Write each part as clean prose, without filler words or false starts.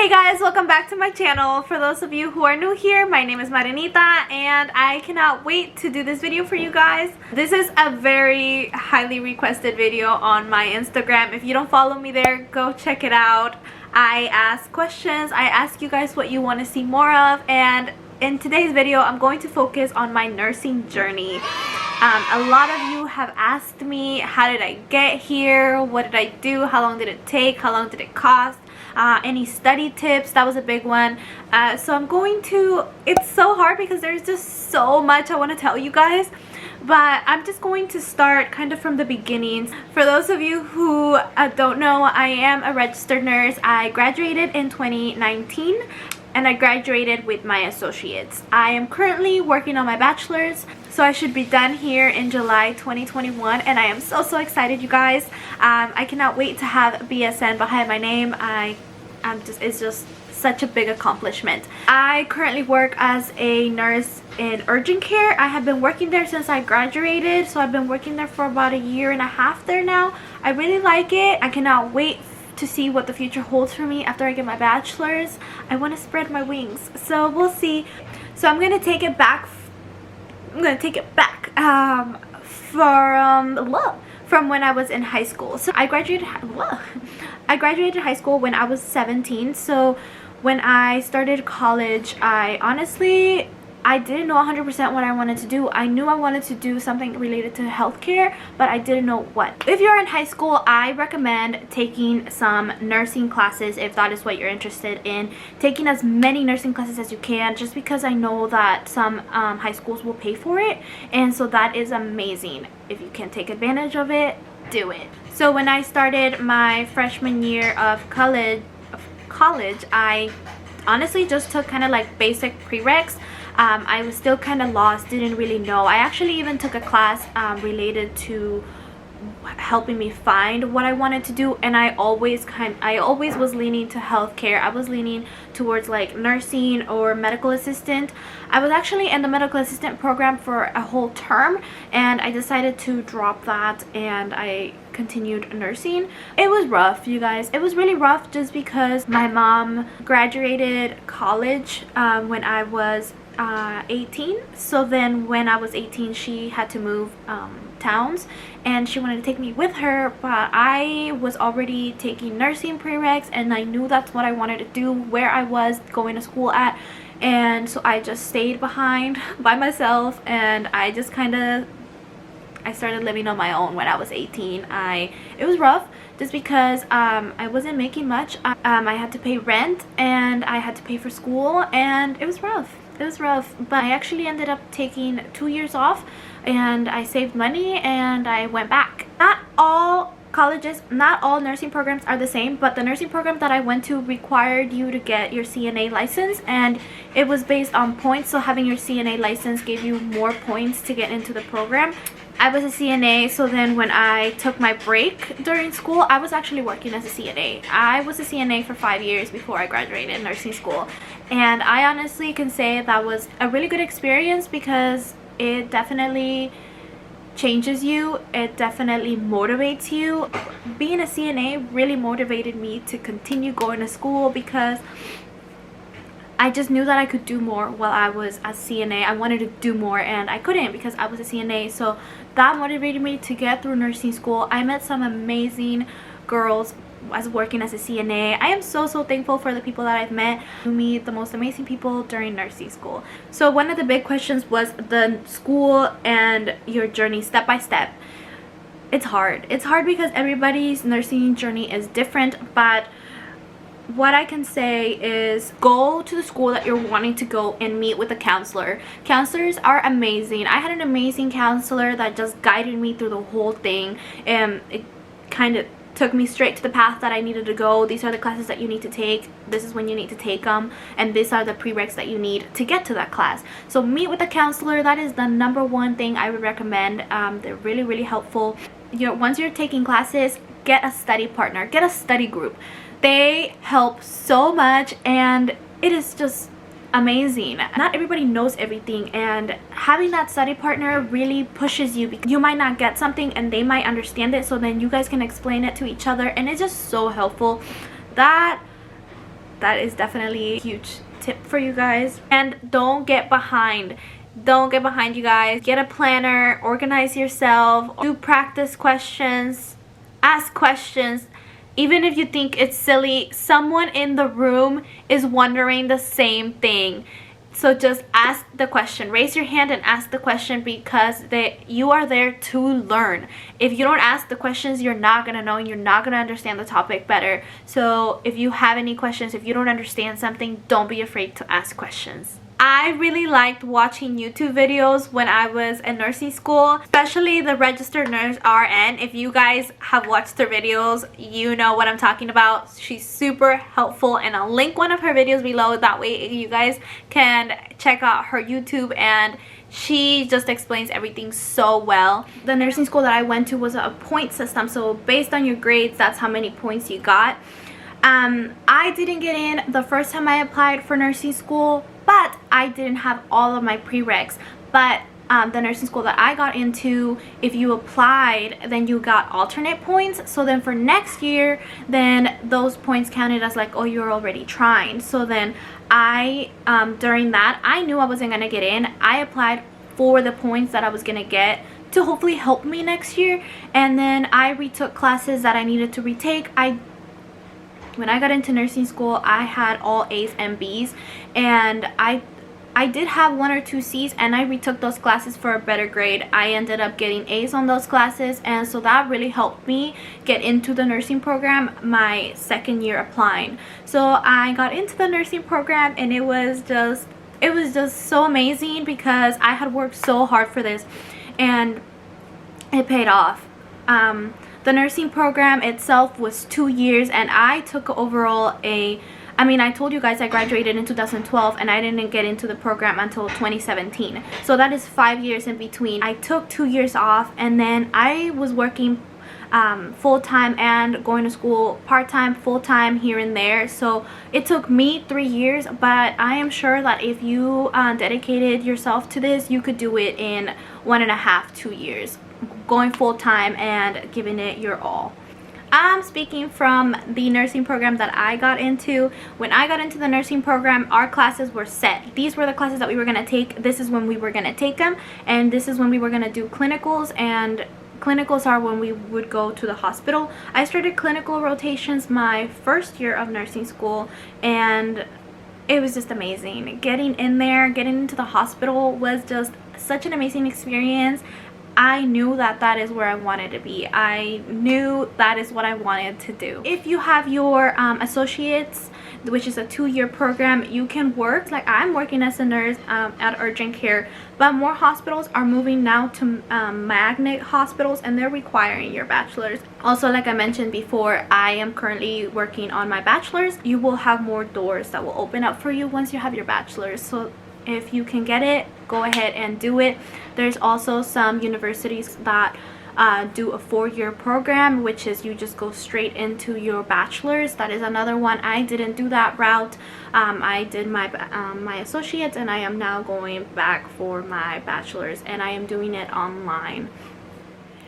Hey guys, welcome back to my channel. For those of you who are new here, my name is Marianita and I cannot wait to do this video for you guys. This is a very highly requested video on my Instagram. If you don't follow me there, go check it out. I ask questions, I ask you guys what you want to see more of, and in today's video I'm going to focus on my nursing journey. A lot of you have asked me, how did I get here, what did I do, how long did it take, how long did it cost, any study tips. That was a big one. So I'm going to, it's so hard because there's just so much I want to tell you guys, but I'm just going to start kind of from the beginnings. For those of you who don't know, I am a registered nurse. I graduated in 2019 and I graduated with my associates. I am currently working on my bachelor's, so I should be done here in July 2021, and I am so excited, you guys. I cannot wait to have BSN behind my name. It's just such a big accomplishment. I currently work as a nurse in urgent care. I have been working there since I graduated, so I've been working there for about a year and a half there now. I really like it. I cannot wait to see what the future holds for me after I get my bachelor's. I want to spread my wings, so we'll see. So I'm gonna take it back. From when I was in high school. So I graduated high school when I was 17. So when I started college, I didn't know 100% what I wanted to do. I knew I wanted to do something related to healthcare, but I didn't know what. If you're in high school, I recommend taking some nursing classes if that is what you're interested in. Taking as many nursing classes as you can, just because I know that some high schools will pay for it, and so that is amazing. If you can take advantage of it, do it. So when I started my freshman year of college, I honestly just took kind of like basic prereqs. I was still kind of lost, didn't really know. I actually even took a class related to helping me find what I wanted to do, and I always was leaning to healthcare. I was leaning towards like nursing or medical assistant. I was actually in the medical assistant program for a whole term, and I decided to drop that and I continued nursing. It was rough, you guys. It was really rough just because my mom graduated college when I was 18. So then when I was 18, she had to move towns, and she wanted to take me with her, but I was already taking nursing prereqs and I knew that's what I wanted to do where I was going to school at, and so I just stayed behind by myself, and I started living on my own when I was 18. It was rough just because I wasn't making much. I had to pay rent and I had to pay for school, and it was rough. It was rough, but I actually ended up taking 2 years off, and I saved money and I went back. Not all colleges, not all nursing programs are the same, but the nursing program that I went to required you to get your CNA license, and it was based on points, so having your CNA license gave you more points to get into the program. I was a CNA, so then when I took my break during school, I was actually working as a CNA. I was a CNA for 5 years before I graduated nursing school, and I honestly can say that was a really good experience because it definitely changes you. It definitely motivates you. Being a CNA really motivated me to continue going to school because I just knew that I could do more while I was a CNA. I wanted to do more and I couldn't because I was a CNA. So that motivated me to get through nursing school. I met some amazing girls as working as a CNA. I am so thankful for the people that I've met. You meet the most amazing people during nursing school. So one of the big questions was the school and your journey step by step. It's hard. It's hard because everybody's nursing journey is different, but what I can say is go to the school that you're wanting to go and meet with a counselor. Counselors are amazing. I had an amazing counselor that just guided me through the whole thing, and it kind of took me straight to the path that I needed to go. These are the classes that you need to take. This is when you need to take them, and these are the prereqs that you need to get to that class. So meet with a counselor. That is the #1 thing I would recommend. They're really helpful. Once you're taking classes, get a study partner, get a study group. They help so much, and it is just amazing. Not everybody knows everything, and having that study partner really pushes you because you might not get something and they might understand it, so then you guys can explain it to each other, and it's just so helpful. That that is definitely a huge tip for you guys. And don't get behind. Don't get behind, you guys. Get a planner, organize yourself, do practice questions, ask questions. Even if you think it's silly, someone in the room is wondering the same thing. So just ask the question. Raise your hand and ask the question, because you are there to learn. If you don't ask the questions, you're not going to know and you're not going to understand the topic better. So if you have any questions, if you don't understand something, don't be afraid to ask questions. I really liked watching YouTube videos when I was in nursing school, especially the registered nurse RN. If you guys have watched her videos, you know what I'm talking about. She's super helpful, and I'll link one of her videos below. That way you guys can check out her YouTube, and she just explains everything so well. The nursing school that I went to was a point system, so based on your grades, that's how many points you got. I didn't get in the first time I applied for nursing school, but I didn't have all of my prereqs. But the nursing school that I got into, if you applied, then you got alternate points. So then for next year, then those points counted as like, oh, you're already trying. So then during that, I knew I wasn't gonna get in. I applied for the points that I was gonna get to hopefully help me next year. And then I retook classes that I needed to retake. When I got into nursing school, I had all A's and B's, and I did have 1 or 2 C's, and I retook those classes for a better grade. I ended up getting A's on those classes, and so that really helped me get into the nursing program my second year applying. So I got into the nursing program, and it was just so amazing, because I had worked so hard for this, and it paid off. The nursing program itself was 2 years, and I took overall I told you guys I graduated in 2012, and I didn't get into the program until 2017. So that is 5 years in between. I took 2 years off, and then I was working full-time and going to school part-time, full-time here and there. So it took me 3 years, but I am sure that if you dedicated yourself to this, you could do it in 1.5 to 2 years, going full-time and giving it your all. I'm speaking from the nursing program that I got into. When I got into the nursing program, our classes were set. These were the classes that we were going to take. This is when we were going to take them, and this is when we were going to do clinicals, and clinicals are when we would go to the hospital. I started clinical rotations my first year of nursing school, and it was just amazing. Getting in there, getting into the hospital was just such an amazing experience. I knew that that is where I wanted to be. I knew that is what I wanted to do. If you have your associates, which is a 2-year program, you can work, like I'm working as a nurse at urgent care, but more hospitals are moving now to magnet hospitals, and they're requiring your bachelor's. Also, like I mentioned before, I am currently working on my bachelor's. You will have more doors that will open up for you once you have your bachelor's. So if you can get it, go ahead and do it. There's also some universities that do a 4-year program, which is you just go straight into your bachelor's. That is another one. I didn't do that route. I did my associates, and I am now going back for my bachelor's, and I am doing it online.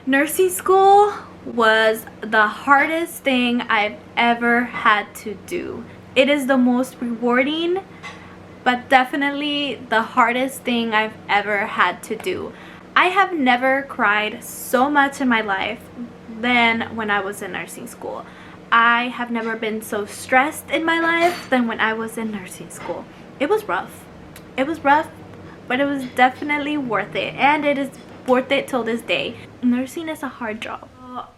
Nursing school was the hardest thing I've ever had to do. It is the most rewarding, but definitely the hardest thing I've ever had to do. I have never cried so much in my life than when I was in nursing school. I have never been so stressed in my life than when I was in nursing school. It was rough. It was rough, but it was definitely worth it, and it is worth it till this day. Nursing is a hard job.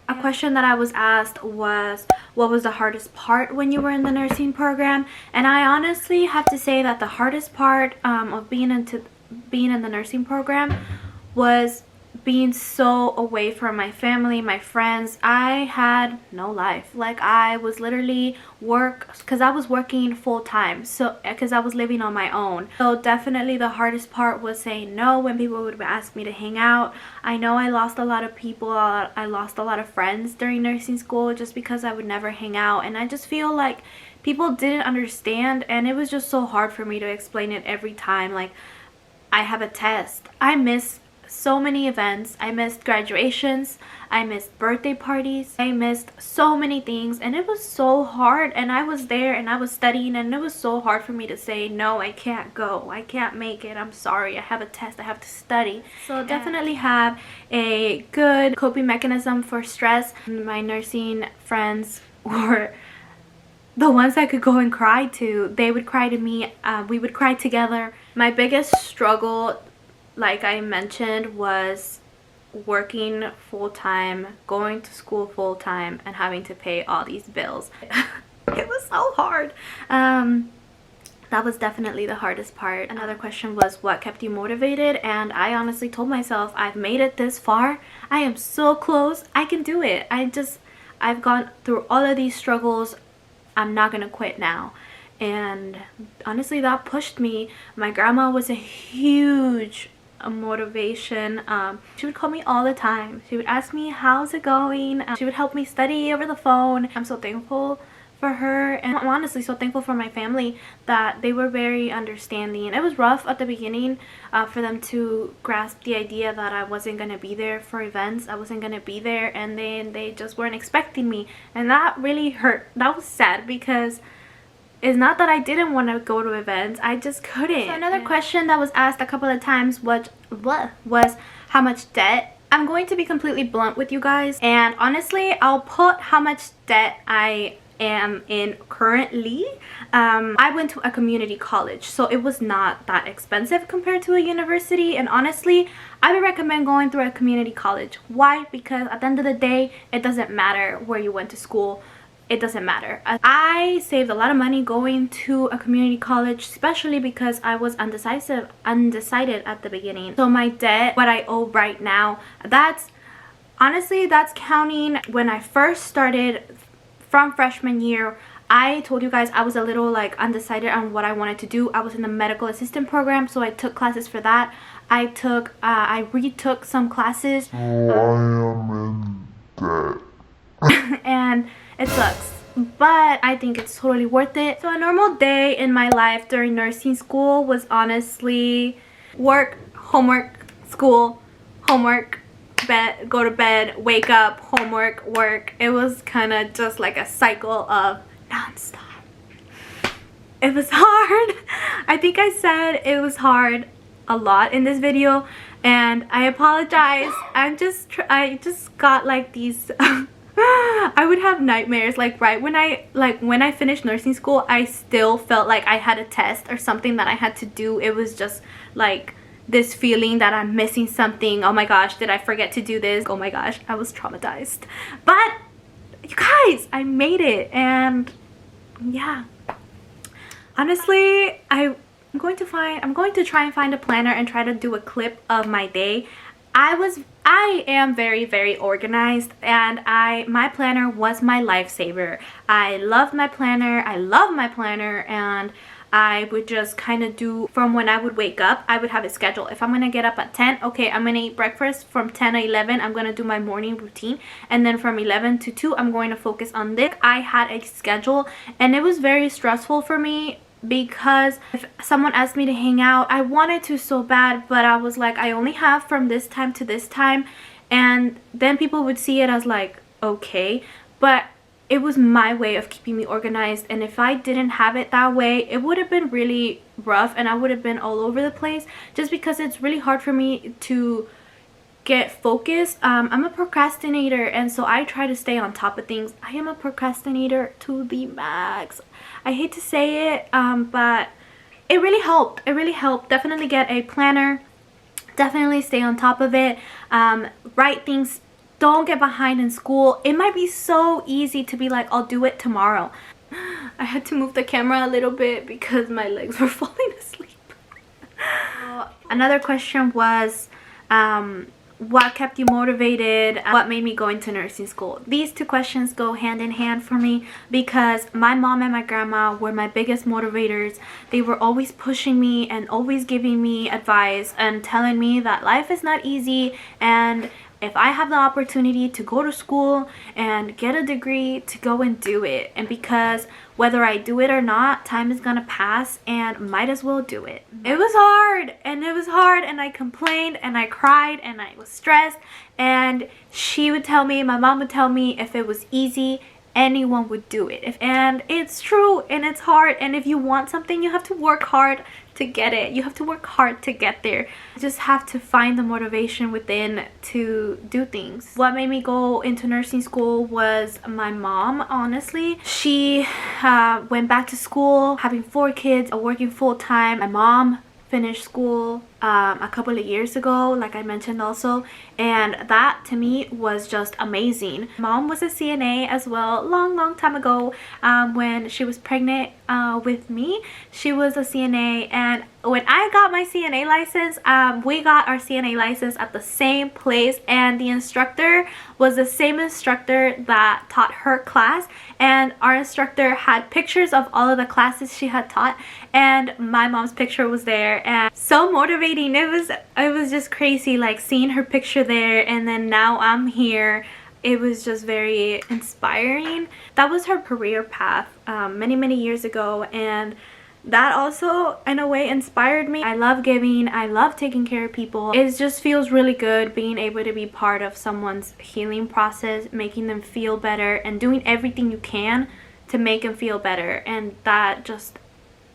A question that I was asked was, what was the hardest part when you were in the nursing program? And I honestly have to say that the hardest part of being in the nursing program was being so away from my family, my friends. I had no life. Like, I was literally because I was working full-time, so because I was living on my own. So definitely the hardest part was saying no when people would ask me to hang out. I know I lost a lot of people. I lost a lot of friends during nursing school just because I would never hang out, and I just feel like people didn't understand, and it was just so hard for me to explain it every time. Like, I have a test. I miss so many events. I missed graduations. I missed birthday parties. I missed so many things, and it was so hard. And I was there and I was studying, and it was so hard for me to say, no, I can't go. I can't make it. I'm sorry. I have a test. I have to study. So definitely have a good coping mechanism for stress. My nursing friends were the ones I could go and cry to. They would cry to me. We would cry together. My biggest struggle, like I mentioned, was working full-time, going to school full-time, and having to pay all these bills. It was so hard. That was definitely the hardest part. Another question was, what kept you motivated? And I honestly told myself, I've made it this far. I am so close. I can do it. I've gone through all of these struggles. I'm not gonna quit now. And honestly, that pushed me. My grandma was a huge motivation. She would call me all the time. She would ask me, how's it going? She would help me study over the phone. I'm so thankful for her, and I'm honestly so thankful for my family that they were very understanding. It was rough at the beginning for them to grasp the idea that I wasn't gonna be there for events. I wasn't gonna be there, and then they just weren't expecting me, and that really hurt. That was sad, because it's not that I didn't want to go to events, I just couldn't. So another question that was asked a couple of times was how much debt. I'm going to be completely blunt with you guys, and honestly, I'll put how much debt I am in currently. I went to a community college, so it was not that expensive compared to a university, and honestly, I would recommend going through a community college. Why? Because at the end of the day, it doesn't matter where you went to school. It doesn't matter. I saved a lot of money going to a community college, especially because I was undecided at the beginning. So my debt, what I owe right now, that's counting when I first started from freshman year. I told you guys I was a little like undecided on what I wanted to do. I was in the medical assistant program, so I took classes for that. I retook some classes. I am in debt. And it sucks, but I think it's totally worth it. So a normal day in my life during nursing school was honestly work, homework, school, homework, bed, go to bed, wake up, homework, work. It was kind of just like a cycle of non-stop. It was hard. I think I said it was hard a lot in this video, and I apologize. I just got like these I would have nightmares like right when I finished nursing school. I still felt like I had a test or something that I had to do. It was just like this feeling that I'm missing something. Oh my gosh, did I forget to do this? Oh my gosh, I was traumatized. But you guys, I made it, and yeah, honestly, I'm going to try and find a planner and try to do a clip of my day. I am very, very organized, and my planner was my lifesaver. I loved my planner. I love my planner, and I would just kind of do from when I would wake up. I would have a schedule. If I'm going to get up at 10, okay, I'm going to eat breakfast. From 10 to 11, I'm going to do my morning routine, and then from 11 to 2, I'm going to focus on this. I had a schedule, and it was very stressful for me, because if someone asked me to hang out, I wanted to so bad, but I was like, I only have from this time to this time, and then people would see it as like, okay, but it was my way of keeping me organized, and if I didn't have it that way, it would have been really rough, and I would have been all over the place, just because it's really hard for me to get focused. I'm a procrastinator, and so I try to stay on top of things. I am a procrastinator to the max. I hate to say it, but it really helped. It really helped. Definitely get a planner. Definitely stay on top of it. Write things. Don't get behind in school. It might be so easy to be like, I'll do it tomorrow. I had to move the camera a little bit because my legs were falling asleep. Another question was, what kept you motivated? What made me go into nursing school? These two questions go hand in hand for me, because my mom and my grandma were my biggest motivators. They were always pushing me and always giving me advice and telling me that life is not easy, and if I have the opportunity to go to school and get a degree, to go and do it. And because whether I do it or not, time is gonna pass and might as well do it. It was hard, and I complained and I cried and I was stressed, and my mom would tell me if it was easy, anyone would do it. And it's true, and it's hard, and if you want something, you have to work hard to get it. You have to work hard to get there. You just have to find the motivation within to do things. What made me go into nursing school was my mom, honestly. She went back to school, having 4 kids, working full-time. My mom finished school a couple of years ago, like I mentioned also, and that to me was just amazing. Mom was a CNA as well, long time ago. When she was pregnant with me, she was a CNA, and when I got my CNA license, we got our CNA license at the same place, and the instructor was the same instructor that taught her class, and our instructor had pictures of all of the classes she had taught, and my mom's picture was there, and so motivating. It was just crazy, like seeing her picture there, and then now I'm here. It was just very inspiring. That was her career path many years ago, and that also in a way inspired me. I love giving, I love taking care of people. It just feels really good being able to be part of someone's healing process, making them feel better, and doing everything you can to make them feel better, and that just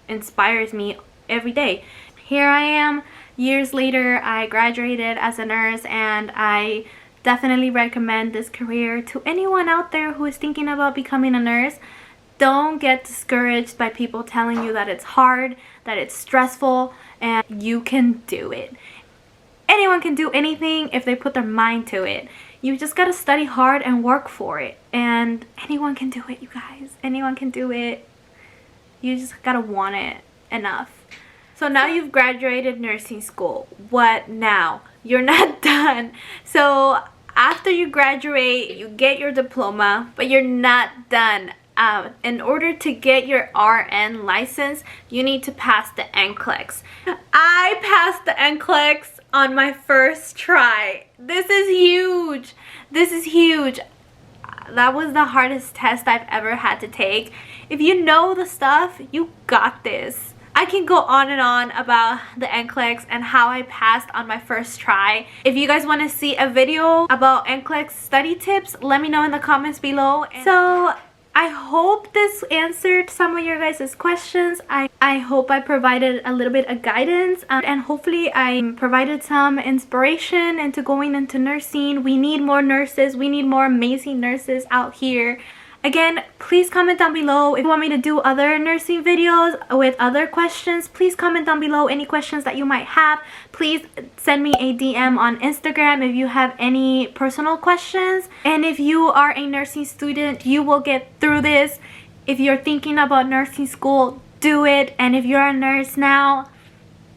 inspires me every day. Here I am, years later. I graduated as a nurse, and I definitely recommend this career to anyone out there who is thinking about becoming a nurse. Don't get discouraged by people telling you that it's hard, that it's stressful, and you can do it. Anyone can do anything if they put their mind to it. You just gotta study hard and work for it, and anyone can do it, you guys. Anyone can do it. You just gotta want it enough. So now you've graduated nursing school. What now? You're not done. So after you graduate, you get your diploma, but you're not done. In order to get your RN license, you need to pass the Nclex. I passed the Nclex on my first try. This is huge. This is huge. That was the hardest test I've ever had to take. If you know the stuff, you got this. I can go on and on about the Nclex and how I passed on my first try. If you guys want to see a video about Nclex study tips, let me know in the comments below. So I hope this answered some of your guys' questions. I hope I provided a little bit of guidance, and hopefully I provided some inspiration into going into nursing. We need more nurses. We need more amazing nurses out here. Again, please comment down below if you want me to do other nursing videos with other questions. Please comment down below any questions that you might have. Please send me a DM on Instagram if you have any personal questions. And if you are a nursing student, you will get through this. If you're thinking about nursing school, do it. And if you're a nurse now,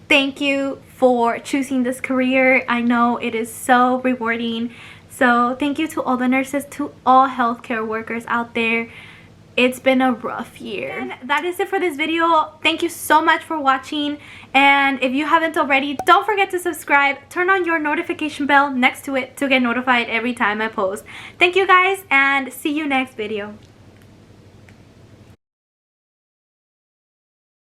thank you for choosing this career. I know it is so rewarding. So thank you to all the nurses, to all healthcare workers out there. It's been a rough year. And that is it for this video. Thank you so much for watching. And if you haven't already, don't forget to subscribe. Turn on your notification bell next to it to get notified every time I post. Thank you guys, and see you next video.